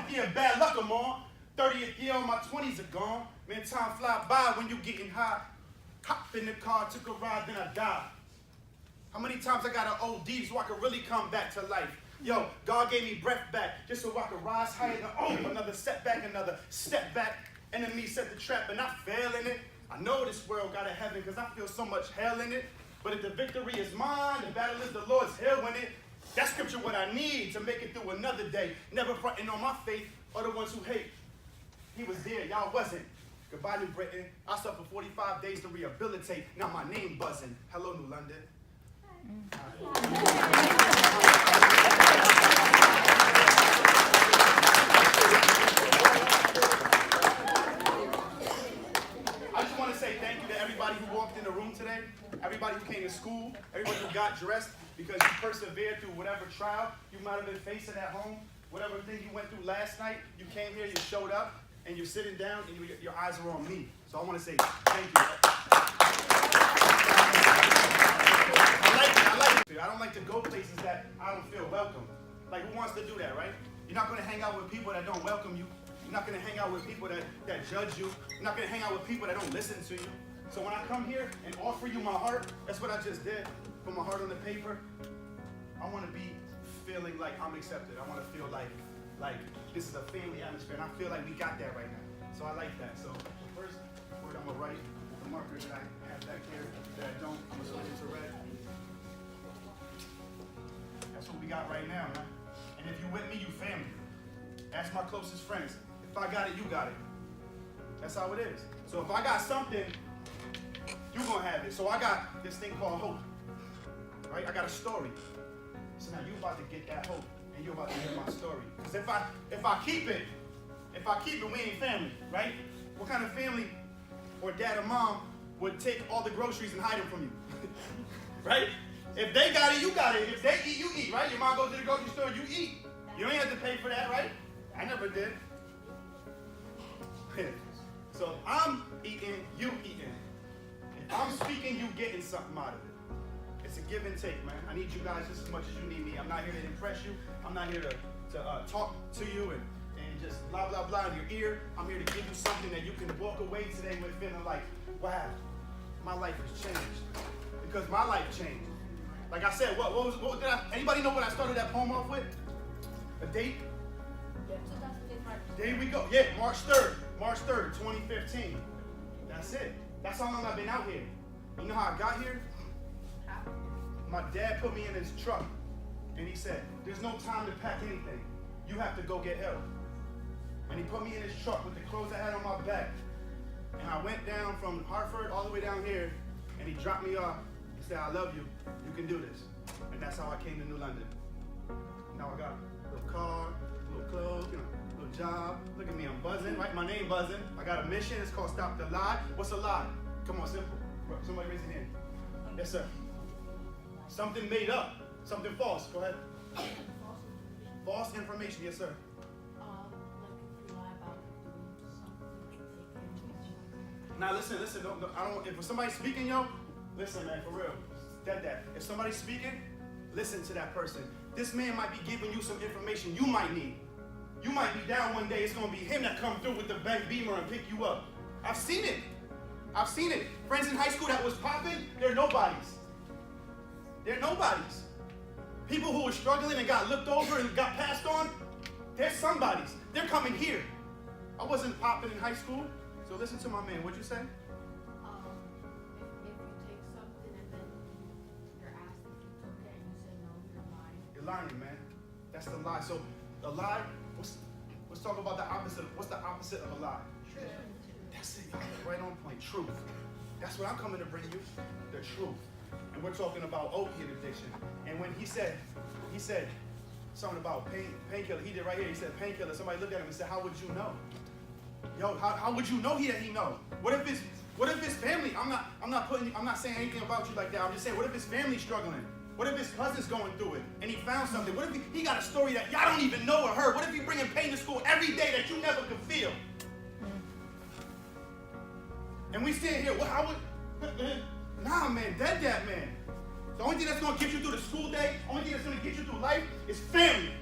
20th year, bad luck I'm on. 30th year, all my 20s are gone. Man, time fly by when you getting high. Hop in the car, took a ride, then I died. How many times I got an OD so I could really come back to life? Yo, God gave me breath back just so I could rise higher than another setback, another step back. Enemy set the trap and I fell in it. I know this world got a heaven because I feel so much hell in it. But if the victory is mine, the battle is the Lord's, he'll win it. That scripture what I need to make it through another day. Never fronting on my faith or the ones who hate. He was there, y'all wasn't. Goodbye, New Britain. I suffered 45 days to rehabilitate. Now my name buzzing. Hello, New London. I just want to say thank you to everybody who walked in the room today, everybody who came to school, everybody who got dressed because you persevered through whatever trial you might have been facing at home, whatever thing you went through last night. You came here, you showed up, and you're sitting down, and your eyes are on me. So I want to say thank you. I like it. I don't like to go places that I don't feel welcome. Like, who wants to do that, right? You're not going to hang out with people that don't welcome you. You're not going to hang out with people that judge you. You're not going to hang out with people that don't listen to you. So when I come here and offer you my heart, that's what I just did. Put my heart on the paper. I want to be feeling like I'm accepted. I want to feel like this is a family atmosphere, and I feel like we got that right now. So I like that. So the first word I'm going to write, the marker that I have back here that I don't, I'm going to switch it to red. That's what we got right now, man. And if you with me, you family. That's my closest friends. If I got it, you got it. That's how it is. So if I got something, you gonna have it. So I got this thing called hope. Right? I got a story. So now you about to get that hope, and you're about to hear my story. Because if I keep it, we ain't family, right? What kind of family or dad or mom would take all the groceries and hide them from you? Right? If they got it, you got it. If they eat, you eat, right? Your mom goes to the grocery store, you eat. You ain't have to pay for that, right? I never did. So I'm eating, you eating. If I'm speaking, you getting something out of it. It's a give and take, man. I need you guys just as much as you need me. I'm not here to impress you. I'm not here to talk to you and just blah, blah, blah in your ear. I'm here to give you something that you can walk away today with feeling like, wow, my life has changed. Because my life changed. Like I said, anybody know what I started that poem off with? A date? There we go. Yeah, March 3rd, 2015. That's it. That's how long I've been out here. You know how I got here? My dad put me in his truck, and he said, there's no time to pack anything. You have to go get help. And he put me in his truck with the clothes I had on my back. And I went down from Hartford all the way down here, and he dropped me off. He said, I love you. You can do this. And that's how I came to New London. Now I got a little car, a little clothes, little job. Look at me, I'm buzzing, right? My name buzzing. I got a mission. It's called Stop the Lie. What's a lie? Come on, simple. Somebody raise your hand. Yes, sir. Something made up. Something false. Go ahead. False information. Yes, sir. Now listen. If somebody's speaking, yo, listen, man, for real. That. If somebody's speaking, listen to that person. This man might be giving you some information you might need. You might be down one day. It's gonna be him that come through with the bank beamer and pick you up. I've seen it. Friends in high school that was popping, they're nobodies. People who were struggling and got looked over and got passed on, they're somebodies. They're coming here. I wasn't popping in high school, so listen to my man. What'd you say? If you take something and then you're asked if you took it and you say no, you're lying. You're lying, man. That's the lie. So the lie, let's talk about the opposite. What's the opposite of a lie? Truth. That's it, y'all. Right on point. Truth. That's what I'm coming to bring you. The truth. And we're talking about opiate addiction. And when he said something about painkiller, he did right here. He said painkiller. Somebody looked at him and said, how would you know? Yo, how would you know that he know? What if his family? I'm not saying anything about you like that. I'm just saying, what if his family's struggling? What if his cousin's going through it and he found something? What if he got a story that y'all don't even know or heard? What if he bringing pain to school every day that you never could feel? And we stand here, well, how would, nah, man, dead that man. The only thing that's going to get you through the school day, only thing that's going to get you through life is family.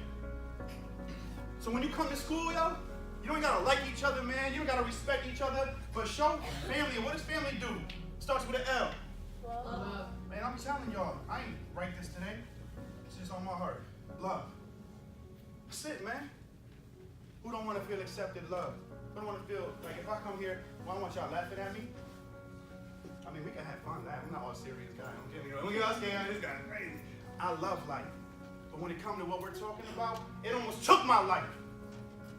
So when you come to school, yo, you don't gotta like each other, man. You don't gotta respect each other. But show family. What does family do? Starts with an L. Love. Man, I'm telling y'all, I ain't write this today. It's just on my heart. Love. That's it, man. Who don't want to feel accepted, loved? Who don't want to feel like if I come here, well, I want y'all laughing at me. I mean, we can have fun laughing. I'm not all serious guy. Don't get me wrong. Look at us, this guy's crazy. I love life. But when it comes to what we're talking about, it almost took my life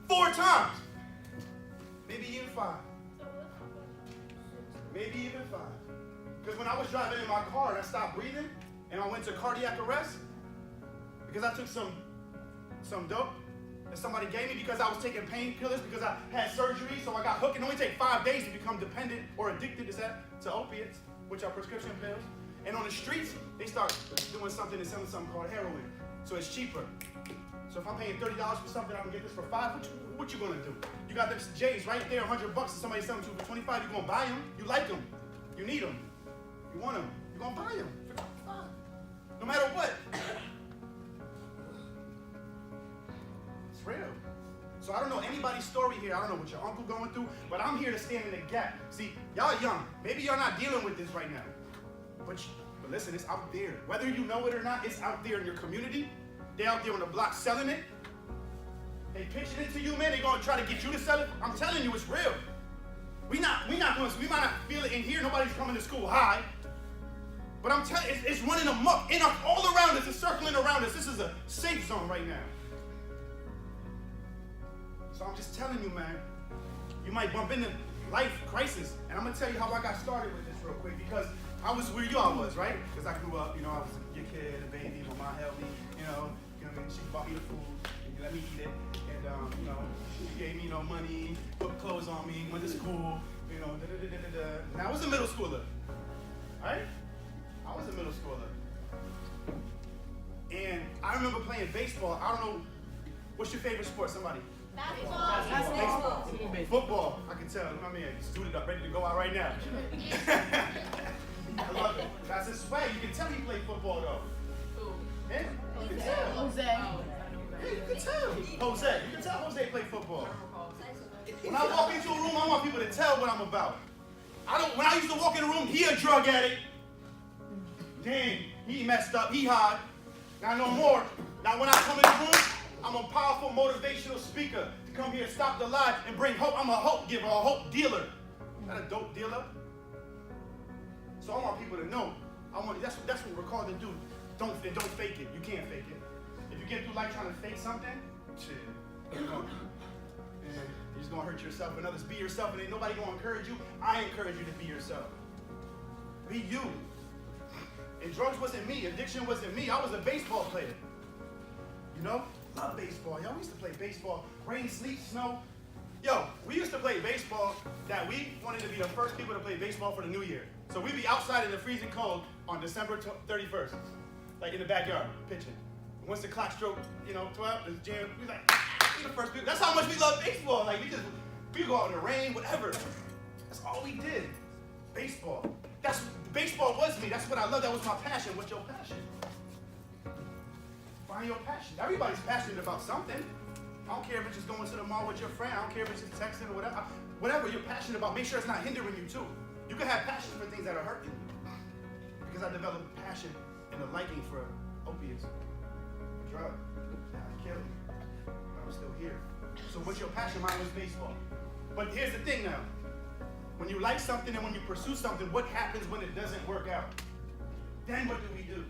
4 times. Maybe even 5. Maybe even 5. Because when I was driving in my car and I stopped breathing and I went to cardiac arrest because I took some dope that somebody gave me because I was taking painkillers because I had surgery, so I got hooked. It only takes 5 days to become dependent or addicted to opiates, which are prescription pills. And on the streets, they start doing something and selling something called heroin. So it's cheaper. So if I'm paying $30 for something, I can get this for $5. What you gonna do? You got the J's right there, $100, and somebody selling them to you for $25. You gonna buy them? You like them? You need them? You want them? You gonna buy them? No matter what. It's real. So I don't know anybody's story here. I don't know what your uncle going through, but I'm here to stand in the gap. See, y'all young. Maybe y'all not dealing with this right now. But listen, it's out there. Whether you know it or not, it's out there in your community. They out there on the block selling it. They pitching it to you, man. They gonna try to get you to sell it. I'm telling you, it's real. We might not feel it in here. Nobody's coming to school high. But I'm telling you, it's running amok in us, all around us. It's circling around us. This is a safe zone right now. So I'm just telling you, man, you might bump into life crisis. And I'm going to tell you how I got started with this real quick because I was where y'all was, right? Because I grew up, I was your kid, a baby, my mom helped me, you know what I mean? She bought me the food and let me eat it. And, she gave me, money, put clothes on me, went to school, And I was a middle schooler, right? I was a middle schooler. And I remember playing baseball. I don't know, what's your favorite sport, somebody? Basketball. Football, I can tell. My man suited up, ready to go out right now. I love it. That's his swag. You can tell he played football, though. Yeah, you can tell. Jose. Yeah, you can tell. Jose. You can tell Jose played football. When I walk into a room, I want people to tell what I'm about. When I used to walk in a room, he a drug addict. Dang, he messed up. He hot. Now no more. Now when I come in the room, I'm a powerful motivational speaker to come here, stop the lie, and bring hope. I'm a hope giver, a hope dealer. Not a dope dealer. So I want people to know. That's what we're called to do. Don't fake it. You can't fake it. If you get through life trying to fake something, you're just gonna hurt yourself and others. Be yourself, and ain't nobody gonna encourage you. I encourage you to be yourself. Be you. And drugs wasn't me. Addiction wasn't me. I was a baseball player. Love baseball. Yo, we used to play baseball. Rain, sleet, snow. Yo, we used to play baseball that we wanted to be the first people to play baseball for the new year. So we'd be outside in the freezing cold on December 31st, like in the backyard, pitching. Once the clock stroked, 12, it's jam. We like, we the first people. That's how much we love baseball. Like we go out in the rain, whatever. That's all we did. Baseball. Baseball was me. That's what I love. That was my passion. What's your passion? Find your passion. Everybody's passionate about something. I don't care if it's just going to the mall with your friend. I don't care if it's just texting or whatever. Whatever you're passionate about, make sure it's not hindering you too. You can have passion for things that are hurting you. Because I developed passion and a liking for opiates, drug, killing. But I'm still here. So what's your passion? Mine was baseball. But here's the thing now. When you like something and when you pursue something, what happens when it doesn't work out? Then what do we do?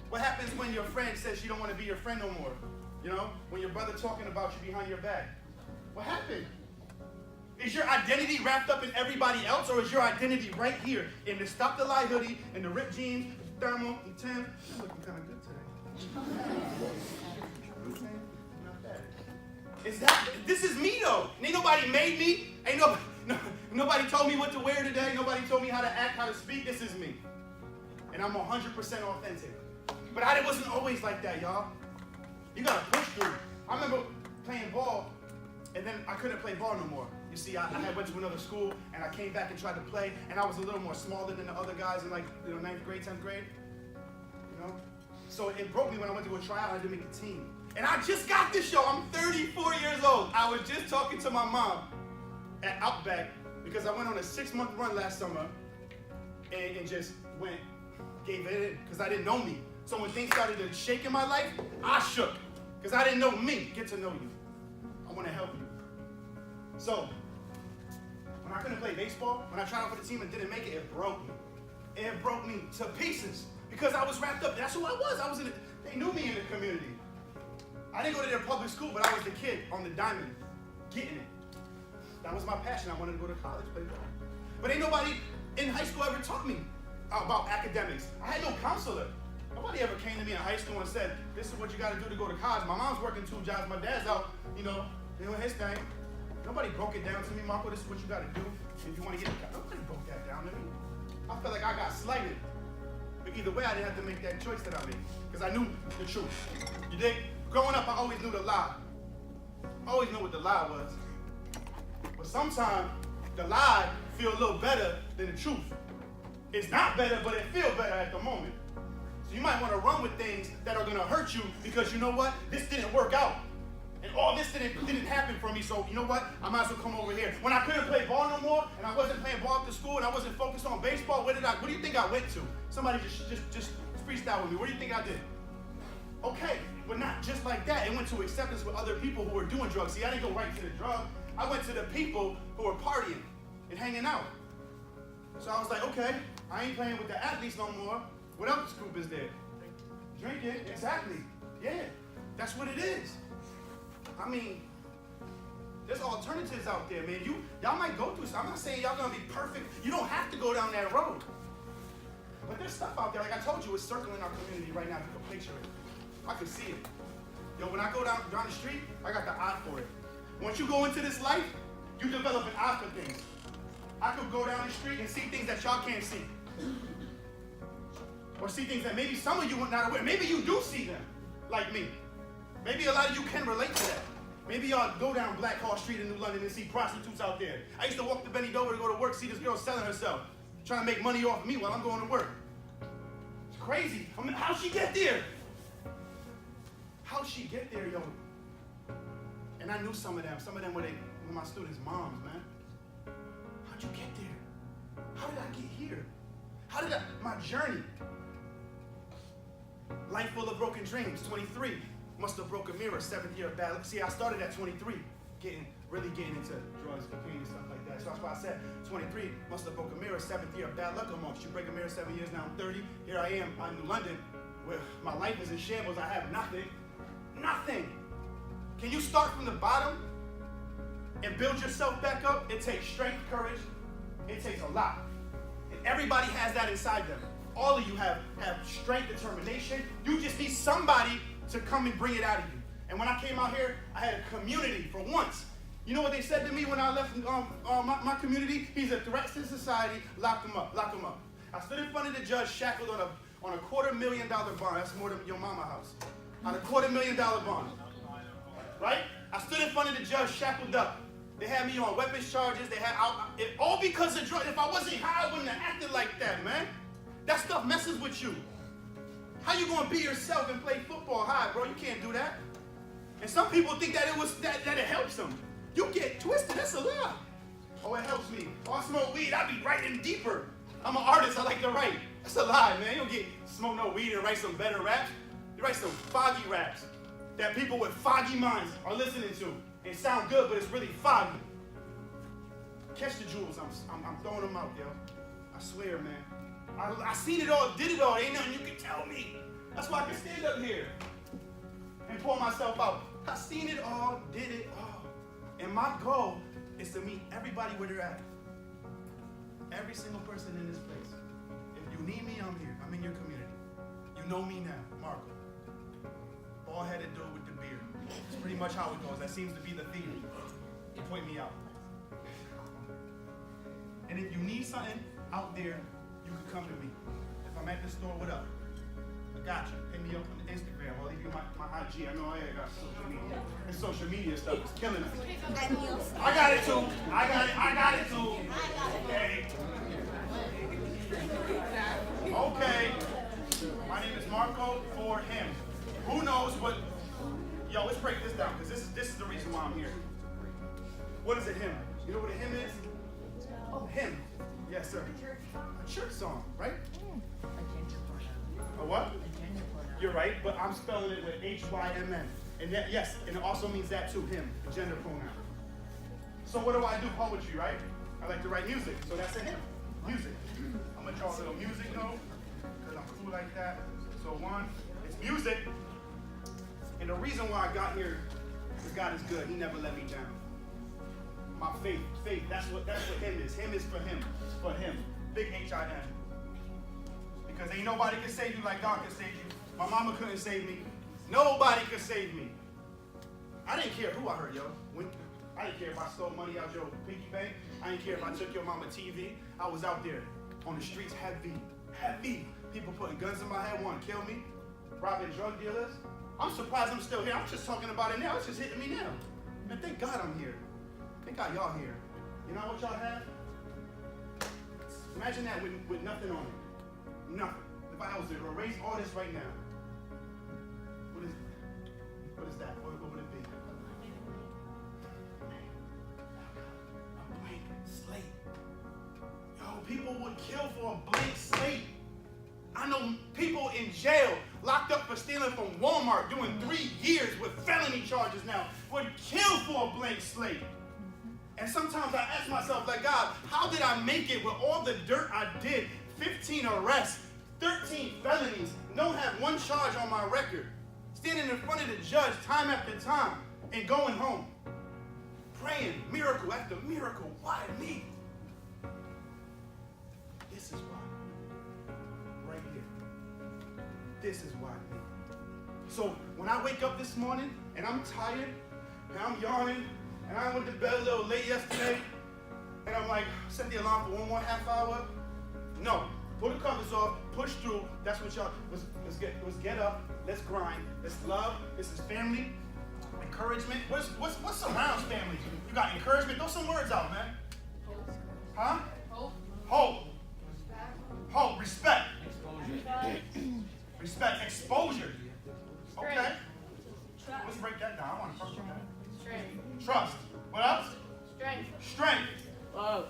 What happens when your friend says she don't want to be your friend no more? When your brother talking about you behind your back. What happened? Is your identity wrapped up in everybody else, or is your identity right here in the Stop the Lie hoodie, in the ripped jeans, the thermal, the Tim? You're looking kind of good today. Not bad. This is me though. Ain't nobody made me. Ain't nobody told me what to wear today. Nobody told me how to act, how to speak. This is me. And I'm 100% authentic. But I wasn't always like that, y'all. You gotta push through. I remember playing ball, and then I couldn't play ball no more. You see, I had went to another school, and I came back and tried to play, and I was a little more smaller than the other guys in 9th grade, 10th grade. So it broke me when I went to a tryout. I had to make a team. And I just got this show. I'm 34 years old. I was just talking to my mom at Outback because I went on a 6-month run last summer and just gave it in because I didn't know me. So when things started to shake in my life, I shook because I didn't know me. Get to know you. I want to help you. So when I couldn't play baseball, when I tried out for the team and didn't make it, it broke me. It broke me to pieces because I was wrapped up. That's who I was. They knew me in the community. I didn't go to their public school, but I was the kid on the diamond getting it. That was my passion. I wanted to go to college, play ball. But ain't nobody in high school ever taught me about academics. I had no counselor. Nobody ever came to me in high school and said, this is what you got to do to go to college. My mom's working 2 jobs. My dad's out, doing his thing. Nobody broke it down to me, Marco, this is what you got to do if you want to get a college. Nobody broke that down to me. I felt like I got slighted. But either way, I didn't have to make that choice that I made because I knew the truth. You dig? Growing up, I always knew the lie. I always knew what the lie was. But sometimes the lie feels a little better than the truth. It's not better, but it feels better at the moment. So you might want to run with things that are going to hurt you because you know what? This didn't work out. And all this didn't happen for me, so you know what? I might as well come over here. When I couldn't play ball no more, and I wasn't playing ball after school, and I wasn't focused on baseball, what do you think I went to? Somebody just freestyle with me. What do you think I did? Okay, but not just like that. It went to acceptance with other people who were doing drugs. See, I didn't go right to the drug. I went to the people who were partying and hanging out. So I was like, okay, I ain't playing with the athletes no more. What else group is there? Drinking, exactly. Yeah, that's what it is. I mean, there's alternatives out there, man. Y'all might go through something. I'm not saying y'all gonna be perfect. You don't have to go down that road. But there's stuff out there, like I told you, it's circling our community right now. You can picture it. I can see it. Yo, when I go down the street, I got the eye for it. Once you go into this life, you develop an eye for things. I could go down the street and see things that y'all can't see. Or see things that maybe some of you are not aware. Maybe you do see them, like me. Maybe a lot of you can relate to that. Maybe y'all go down Black Hall Street in New London and see prostitutes out there. I used to walk to Benny Dover to go to work, see this girl selling herself, trying to make money off of me while I'm going to work. It's crazy. I mean, how'd she get there? How'd she get there, yo? And I knew some of them were my students' moms, man. How'd you get there? How did I get here? My journey. Life full of broken dreams, 23. Must have broke a mirror, 7th year of bad luck. See, I started at 23, really getting into drugs, cocaine, and stuff like that. So that's why I said 23, must have broke a mirror, 7th year of bad luck amongst you. Break a mirror 7 years, now I'm 30. Here I am in New London, where my life is in shambles. I have nothing. Nothing. Can you start from the bottom and build yourself back up? It takes strength, courage. It takes a lot. And everybody has that inside them. All of you have strength, determination. You just need somebody to come and bring it out of you. And when I came out here, I had a community for once. You know what they said to me when I left my community? He's a threat to society. Lock him up. Lock him up. I stood in front of the judge, shackled on a $250,000 bond. That's more than your mama house. On a $250,000 bond. Right? I stood in front of the judge, shackled up. They had me on weapons charges. All because of drugs. If I wasn't high, I wouldn't have acted like that, man. That stuff messes with you. How you gonna be yourself and play football high, bro? You can't do that. And some people think that it helps them. You get twisted. That's a lie. Oh, it helps me. Oh, I smoke weed. I be writing deeper. I'm an artist. I like to write. That's a lie, man. You don't get smoke no weed and write some better raps. You write some foggy raps that people with foggy minds are listening to. It sound good, but it's really foggy. Catch the jewels. I'm throwing them out, yo. I swear, man. I seen it all, did it all. Ain't nothing you can tell me. That's why I can stand up here and pour myself out. I seen it all, did it all. And my goal is to meet everybody where they're at. Every single person in this place. If you need me, I'm here. I'm in your community. You know me now, Marco. Bald-headed dude with the beard. It's pretty much how it goes. That seems to be the theme. You point me out. And if you need something out there, you can come to me. If I'm at the store, what up? I got you. Hit me up on Instagram. I'll leave you my IG. I know I got social media. And social media stuff is killing us. I got it too. I got it too. Okay. Okay. My name is Marco for him. Who knows what Yo, let's break this down, because this is the reason why I'm here. What is a hymn? You know what a hymn is? Oh, hymn. Yes, sir. A church song, right? A what? You're right, but I'm spelling it with H-Y-M-N. And that, yes, and it also means that too, hymn, a gender pronoun. So what do? Poetry, right? I like to write music, so that's a hymn. Music. I'm going to draw a little music note, because I'm cool like that. So one, it's music. And the reason why I got here is God is good. He never let me down. My faith, that's what him is. Him is for him. It's for him. Big H-I-M. Because ain't nobody can save you like God can save you. My mama couldn't save me. Nobody could save me. I didn't care who I hurt, yo. I didn't care if I stole money out your piggy bank. I didn't care if I took your mama TV. I was out there on the streets heavy. People putting guns in my head, wanting to kill me. Robbing drug dealers. I'm surprised I'm still here. I'm just talking about it now. It's just hitting me now. Man, thank God I'm here. Thank God y'all here. You know what y'all have? Imagine that with nothing on it. Nothing. If I was to erase all this right now, what is that? What would it be? A blank slate. Yo, people would kill for a blank slate. I know people in jail locked up for stealing from Walmart, doing 3 years with felony charges now, would kill for a blank slate. And sometimes I ask myself, like, God, how did I make it with all the dirt I did? 15 arrests, 13 felonies, don't have one charge on my record. Standing in front of the judge time after time and going home. Praying miracle after miracle. Why me? This is why. Right here. This is why me. So when I wake up this morning and I'm tired and I'm yawning and I went to bed a little late yesterday and I'm like, set the alarm for one more half hour. No. Pull the covers off, push through. That's what y'all, let's get up, let's grind, let's love, this is family, encouragement. What surrounds family? You got encouragement, throw some words out, man. Huh? Hope, respect. Respect, exposure. Okay. Let's break that down. I want to talk about that. Trust. What else? Strength. Love.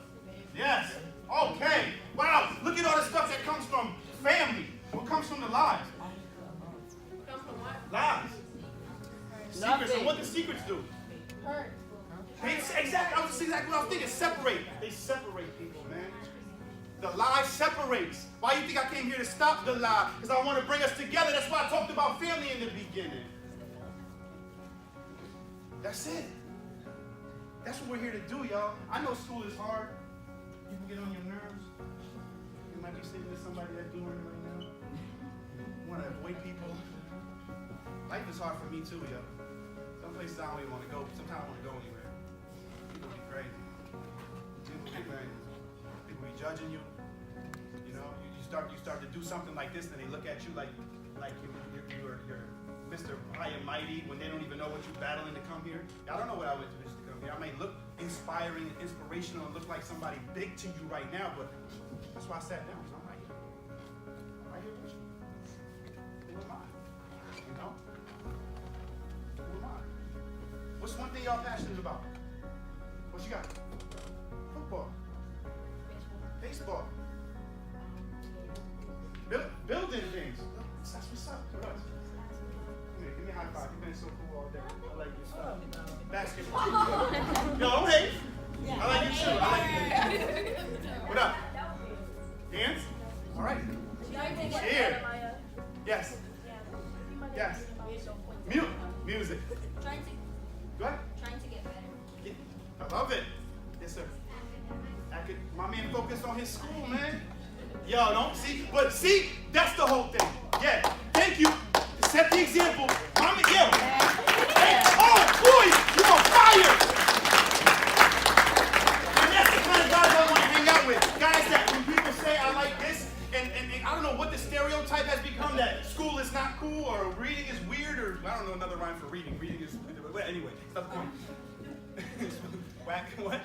Yes. Okay. Wow. Look at all the stuff that comes from family. What comes from the lies? Comes from what? Lies. Secrets. And what do secrets do? Hurt. Exactly. That's exactly what I was thinking. Separate. They separate people, man. The lie separates. Why do you think I came here to stop the lie? Because I want to bring us together. That's why I talked about family in the beginning. That's it. That's what we're here to do, y'all. I know school is hard. People get on your nerves. You might be sitting with somebody that's doing it right now. You want to avoid people. Life is hard for me too, yo. Some places I don't even want to go. Sometimes I want to go anywhere. People be crazy. People be judging you. You know, you start to do something like this, and they look at you like you're Mr. High and Mighty when they don't even know what you're battling to come here. I don't know what I went through to come here. I may look inspiring and inspirational and look like somebody big to you right now, but that's why I sat down. I'm right here. I'm right here with you. Who am I? You know? Who am I? What's one thing y'all passionate about? What you got? Football. Baseball. Building things. That's what's up. What else? Give me a high five. You've been so cool all day. I like your stuff. Basketball. Yo, don't hate. I like your shoe. I like it. What up? Dance? All right. Cheer. Yes. Yes. Music. Go ahead. Trying to get better. I love it. Yes, sir. My man focused on his school, man. Yo, don't see, but see, that's the whole thing. Yeah, thank you. Set the example. Mama, yo. Hey, oh, boy, you on fire. And that's the kind of guys I want to hang out with. Guys that when people say I like this, and I don't know what the stereotype has become that school is not cool or reading is weird or I don't know another rhyme for reading. Reading is, well, anyway, stop the point. Whack, what?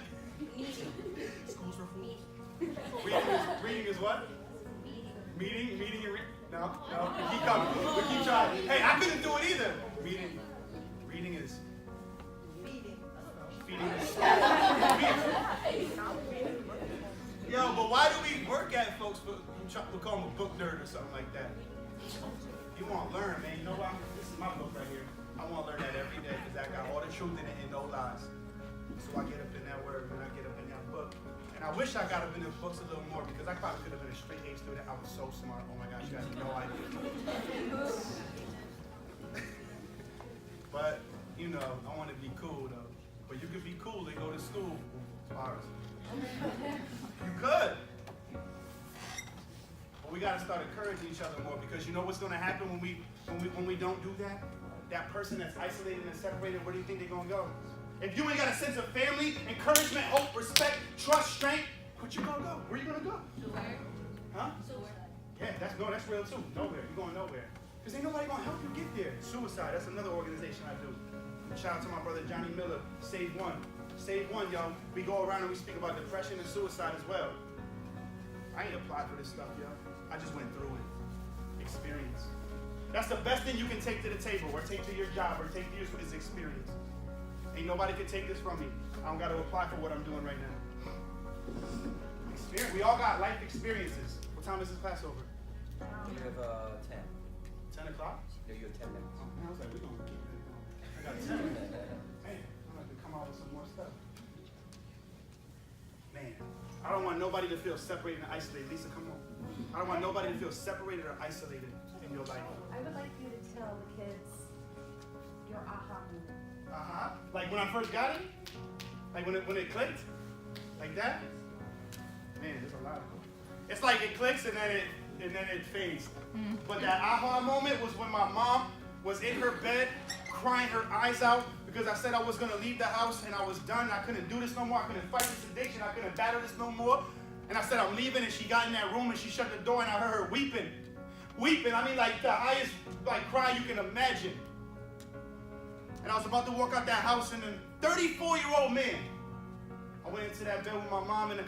Schools for fools. Reading is what? Meeting and reading. No, we keep coming. We keep trying. Hey, I couldn't do it either. Reading Feeding is Yo, but why do we work at folks? We call them a book nerd or something like that. You want to learn, man. You know what? This is my book right here. I want to learn that every day because I got all the truth in it and no lies. So I get up in that word and I get up in that book. And I wish I got up in the books a little more because I probably could have been a straight A student. I was so smart. Oh my gosh, you guys have no idea. But, you know, I want to be cool though. But you could be cool and go to school. Ours. You could. But we got to start encouraging each other more because you know what's going to happen when we don't do that? That person that's isolated and separated, where do you think they're going to go? If you ain't got a sense of family, encouragement, hope, respect, trust, strength, where you going to go? Where you going to go? Nowhere. Huh? Nowhere. Yeah, that's real too. Nowhere. You're going nowhere. Because ain't nobody going to help you get there. Suicide, that's another organization I do. Shout out to my brother Johnny Miller, Save One. Save One, y'all. We go around and we speak about depression and suicide as well. I ain't applied for this stuff, y'all. I just went through it. Experience. That's the best thing you can take to the table, or take to your job, or take to your is experience. Ain't nobody can take this from me. I don't got to apply for what I'm doing right now. Experience. We all got life experiences. What time is this class over? We have 10. 10 o'clock? No, you have 10 minutes. Oh, man, I was like, we're going to keep it going. I got 10 minutes. Man, I'm going to come out with some more stuff. Man, I don't want nobody to feel separated and isolated. Lisa, come on. I don't want nobody to feel separated or isolated in your life. I would like you to tell the kids your aha moment. Like when I first got it? Like when it clicked? Like that? Man, there's a lot of them. It's like it clicks and then it fades. But that aha moment was when my mom was in her bed crying her eyes out because I said I was going to leave the house and I was done. I couldn't do this no more. I couldn't fight the sedation. I couldn't battle this no more. And I said I'm leaving, and she got in that room and she shut the door and I heard her weeping. Weeping, I mean like the highest cry you can imagine. And I was about to walk out that house, and a 34-year-old man. I went into that bed with my mom, and I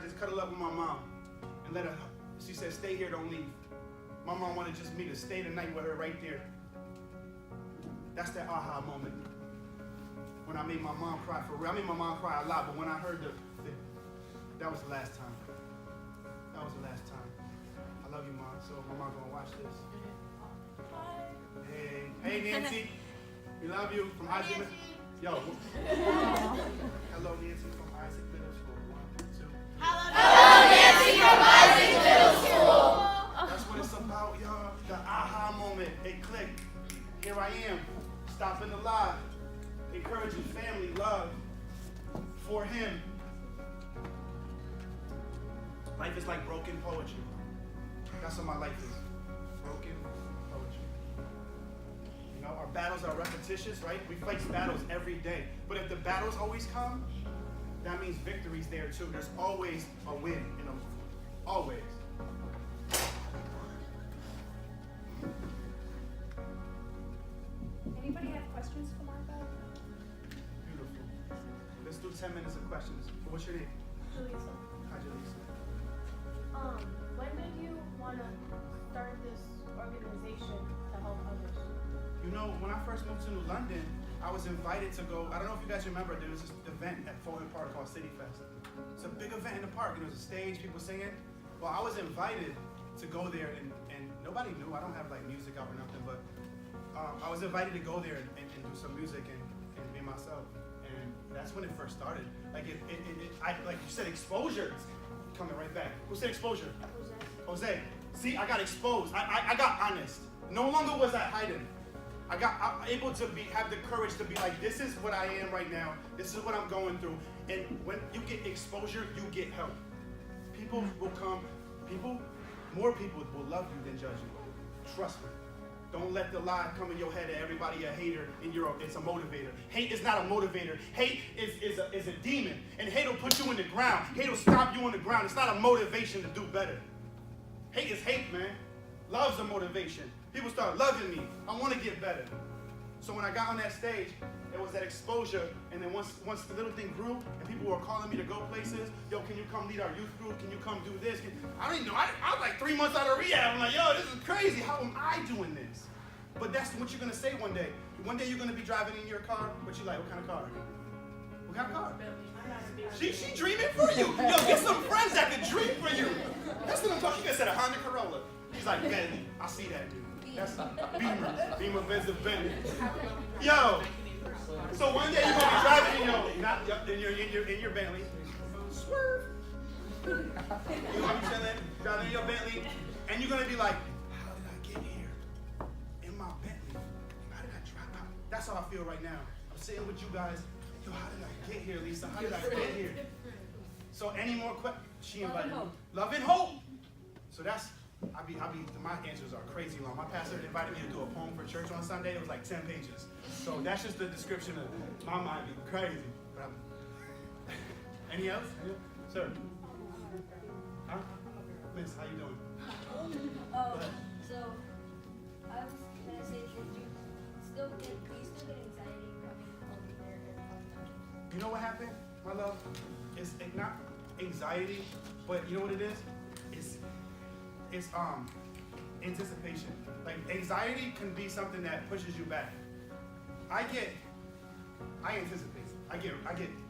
just cuddled up with my mom and let her. She said, "Stay here, don't leave." My mom wanted just me to stay the night with her right there. That's that aha moment. When I made my mom cry for real. I made my mom cry a lot, but when I heard that was the last time. That was the last time. I love you, Mom. So my mom gonna watch this. Hey, Nancy. We love you from Isaac. Yo. Hello, Nancy from Isaac Middle School. 1, 2. Hello, Nancy from Isaac Middle School. That's what it's about, y'all. The aha moment. It clicked. Here I am, stopping the lie, encouraging family, love for him. Life is like broken poetry. That's what my life is. Broken poetry. You know, our battles are repetitious, right? We face battles every day. But if the battles always come, that means victory's there too. There's always a win, you know. Always. Anybody have questions for Marco? Beautiful. Let's do 10 minutes of questions. What's your name? Julissa. Hi, Jaleesa. When did you want to start this organization to help others? You know, when I first moved to New London, I was invited to go. I don't know if you guys remember, there was this event at Fulton Park called City Fest. It's a big event in the park. There was a stage, people singing. Well, I was invited to go there, and nobody knew. I don't have like music out or nothing, but I was invited to go there and do some music and be myself. And that's when it first started. Like like you said, exposure. Coming right back. Who said exposure? Jose. See, I got exposed. I got honest. No longer was I hiding. I got able to have the courage to be like, this is what I am right now. This is what I'm going through. And when you get exposure, you get help. People will come. More people will love you than judge you. Trust me. Don't let the lie come in your head that everybody a hater and it's a motivator. Hate is not a motivator. Hate is a demon. And hate will put you in the ground. Hate will stop you on the ground. It's not a motivation to do better. Hate is hate, man. Love's a motivation. People start loving me. I want to get better. So when I got on that stage, there was that exposure. And then once the little thing grew and people were calling me to go places, yo, can you come lead our youth group? Can you come do this? I didn't know. I was like 3 months out of rehab. I'm like, yo, this is crazy. How am I doing this? But that's what you're gonna say one day. One day you're gonna be driving in your car. What you like? What kind of car? What kind of car? She dreaming for you. Yo, get some friends that can dream for you. That's what I'm talking. You guys said a Honda Corolla. She's like Bentley. I see that dude. That's Beamer, Benz, Bentley. Yo. So one day you're gonna be driving in your Bentley. Swerve. You're gonna be chilling, driving in your Bentley, and you're gonna be like, how did I get here? In my Bentley. How did I drive out? That's how I feel right now. I'm sitting with you guys. Yo, how did I get here, Lisa? How did I get here? So any more questions? She invited me. Love and hope. So that's, my answers are crazy long. My pastor invited me to do a poem for church on Sunday. It was like 10 pages. So that's just the description of my mind being crazy. But any else? Sir? Huh? Miss, how you doing? So I was gonna say, do you still get anxiety coming over there every time? You know what happened, my love? It's not anxiety, but you know what it is? It's anticipation. Like anxiety can be something that pushes you back. I anticipate. I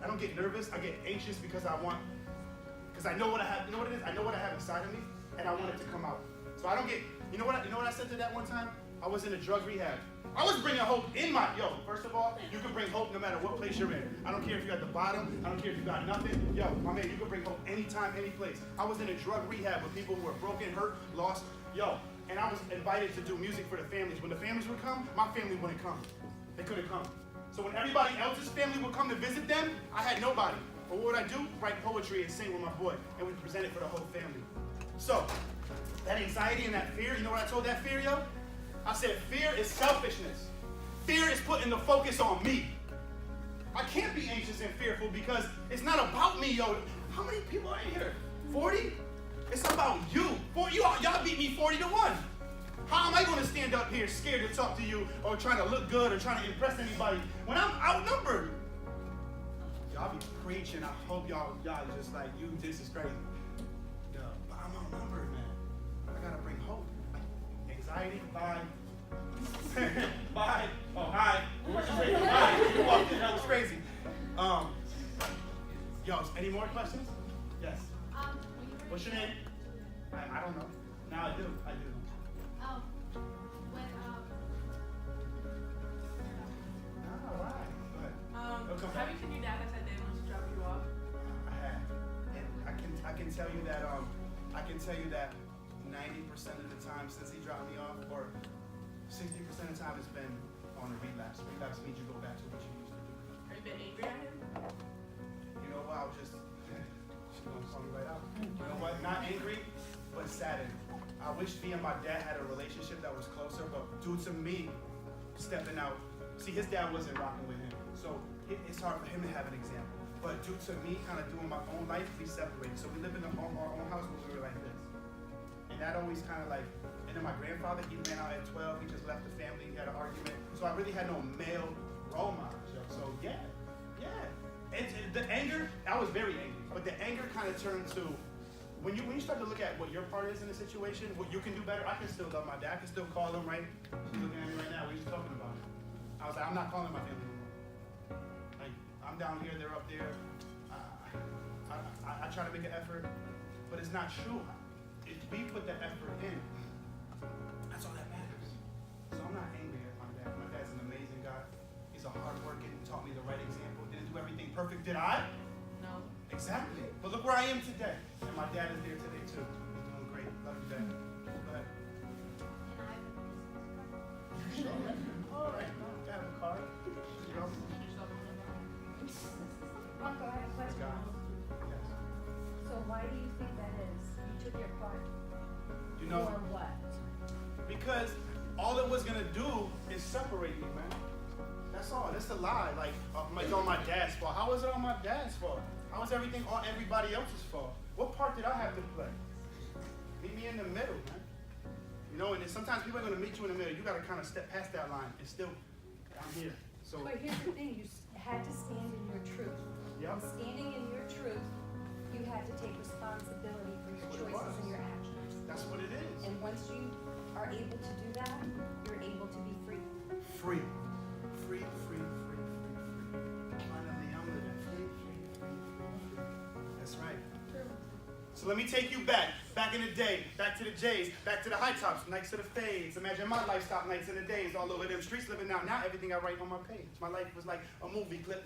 don't get nervous. I get anxious because I know what I have. You know what it is? I know what I have inside of me, and I want it to come out. So I don't get. You know what I said to that one time? I was in a drug rehab. I was bringing hope in my. First of all, you can bring hope no matter what place you're in. I don't care if you're at the bottom. I don't care if you got nothing. My man, you can bring hope anytime, any place. I was in a drug rehab with people who were broken, hurt, lost. And I was invited to do music for the families. When the families would come, my family wouldn't come. They couldn't come. So when everybody else's family would come to visit them, I had nobody. But what would I do? Write poetry and sing with my boy. And we present it for the whole family. So, that anxiety and that fear, you know what I told that fear, I said, fear is selfishness. Fear is putting the focus on me. I can't be anxious and fearful because it's not about me, How many people are in here? 40? It's about you. Y'all beat me 40-1. How am I going to stand up here scared to talk to you or trying to look good or trying to impress anybody when I'm outnumbered? Y'all be preaching. I hope y'all just like, this is crazy. But I'm outnumbered, man. I got to bring hope. Anxiety, bye. Bye. Oh, hi. What you say? Bye. You walked in. That was crazy. Any more questions? Yes. What's your name? I don't know. Now I do. All right. Go ahead. Have you seen your dad that said they want to drop you off? I have. And I can tell you that 90% of the time since he dropped me off, or 60% of the time it's been on a relapse. Relapse means you go back to what you used to do. Have you been angry at him? You know what? She's gonna call me right out. You know what? Not angry, but saddened. I wish me and my dad had a relationship that was closer, but due to me stepping out, see, his dad wasn't rocking with him, so it's hard for him to have an example. But due to me kind of doing my own life, we separated. So we lived in our own house when we were like this. And that always kind of like, and then my grandfather, he ran out at 12, he just left the family, he had an argument. So I really had no male role models, So yeah. And the anger, I was very angry, but the anger kind of turned to, when you start to look at what your part is in the situation, what you can do better, I can still love my dad, I can still call him, right? She's looking at me right now, we just talking about it. I was like, I'm not calling my family anymore. Like, I'm down here, they're up there. I try to make an effort, but it's not true. If we put the effort in, that's all that matters. So I'm not angry at my dad. My dad's an amazing guy. He's a hard worker, taught me the right example. Didn't do everything perfect, did I? No. Exactly. But look where I am today. And my dad is there today too. He's doing great. Love you, Dad. Go ahead. Sure. All right. You have a card. You know? Uncle, I have a question. Yes. So why do you think that is? You took your part. You know, For what? because all it was gonna do is separate me, man. That's all. That's a lie. Like, it's all my dad's fault. How was it all my dad's fault? How was everything all everybody else's fault? What part did I have to play? Meet me in the middle, man. You know, and sometimes people are gonna meet you in the middle. You gotta kind of step past that line and still, I'm here. So. But here's the thing, you had to stand in your truth. Yep. And standing in your truth, you had to take responsibility for your That's what it choices was. and your actions. That's what it is. And once you are able to do that, you're able to be free. Free. Free, free, free, free, free. Finally, I'm living free, free, free, free, free. That's right. So let me take you back in the day, back to the J's, back to the high tops, nights to the fades. Imagine my lifestyle, nights and the days, all over them streets living out. Now everything I write on my page. My life was like a movie clip,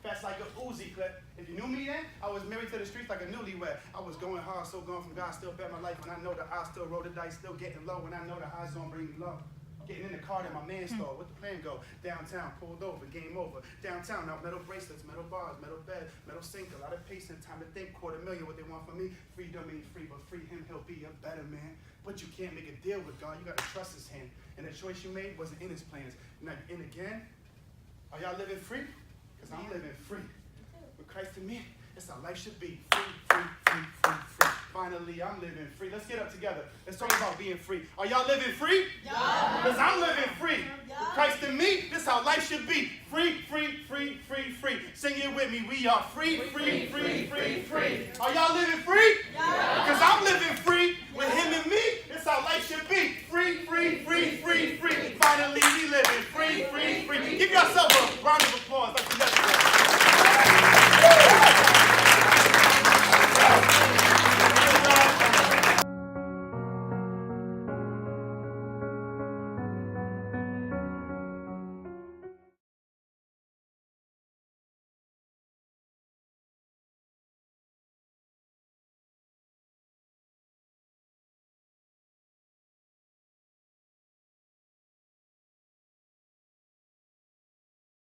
fast like a Uzi clip. If you knew me then, I was married to the streets like a newlywed. I was going hard, so gone from God, still bet my life. And I know that I still roll the dice, still getting low. And I know the highs gonna bring me low. Getting in the car that my man stole. What the plan go? Downtown, pulled over, game over. Downtown, now metal bracelets, metal bars, metal bed, metal sink, a lot of pacing, time to think, $250,000 what they want from me. Freedom ain't free, but free him, he'll be a better man. But you can't make a deal with God, you gotta trust his hand. And the choice you made wasn't in his plans. And again, are y'all living free? Because I'm living free. With Christ in me, that's how life should be. Free, free, free, free, free. Finally, I'm living free. Let's get up together. Let's talk about being free. Are y'all living free? Yeah. Because I'm living free. Yeah. With Christ in me, this is how life should be. Free, free, free, free, free. Sing it with me. We are free, free, free, free, free. Are y'all living free? Yeah. Because I'm living free. With him and me, this is how life should be. Free, free, free, free, free. Finally, we living free, free, free. Give yourself a round of applause.